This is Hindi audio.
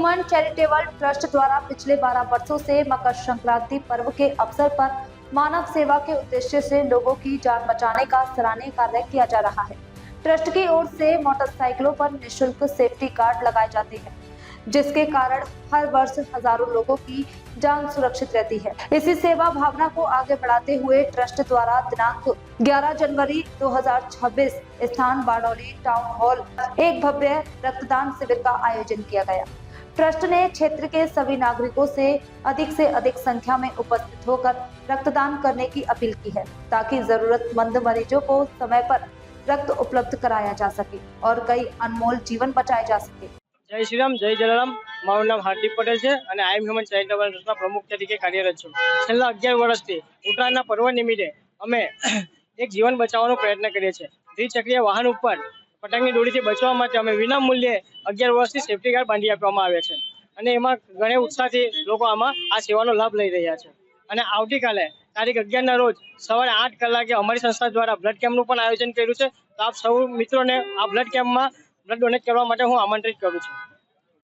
ह्यूमन चैरिटेबल ट्रस्ट द्वारा पिछले 12 वर्षों से मकर संक्रांति पर्व के अवसर पर मानव सेवा के उद्देश्य से लोगों की जान बचाने का सराहनीय कार्य किया जा रहा है। ट्रस्ट की ओर से मोटरसाइकिलों पर निःशुल्क सेफ्टी गार्ड लगाए जाते हैं, जिसके कारण हर वर्ष हजारों लोगों की जान सुरक्षित रहती है। इसी सेवा भावना को आगे बढ़ाते हुए ट्रस्ट द्वारा दिनांक 11 जनवरी 2026 स्थान बारडोली टाउन हॉल एक भव्य रक्तदान शिविर का आयोजन किया गया। ट्रस्ट ने क्षेत्र के सभी नागरिकों से अधिक संख्या में उपस्थित होकर रक्तदान करने की अपील की है, ताकि जरूरतमंद मरीजों को समय पर रक्त उपलब्ध कराया जा सके और कई अनमोल जीवन बचाए जा सके। जय श्री राम, जय जलाराम। माરું નામ હાર્દિક પટેલ છે અને આઈ એમ હ્યુમન ચેરિટેબલ ટ્રસ્ટના પ્રમુખ તરીકે કાર્યરત છું। છેલ્લા 11 વર્ષથી ઉત્તરાયણના પર્વ નિમિત્તે અમે એક જીવન બચાવવાનો પ્રયત્ન કરીએ છીએ। દ્વિચક્રીય વાહન ઉપર પતંગની દોરીથી બચવા માટે અમે વિના મૂલ્યે 11 વર્ષથી સેફ્ટી ગાર્ડ બાંધી આપવામાં આવે છે અને એમાં ઘણા ઉત્સાહથી લોકો આમાં આ સેવાનો લાભ લઈ રહ્યા છે। અને આવતીકાલે તારીખ 11 ના રોજ સવારે 8 કલાકે અમારી સંસ્થા દ્વારા બ્લડ કેમ્પનું પણ આયોજન કર્યું છે। તો આપ સૌ મિત્રોને આ બ્લડ કેમ્પમાં બ્લડ ડોનેટ કરવા માટે હું આમંત્રિત કરું છું।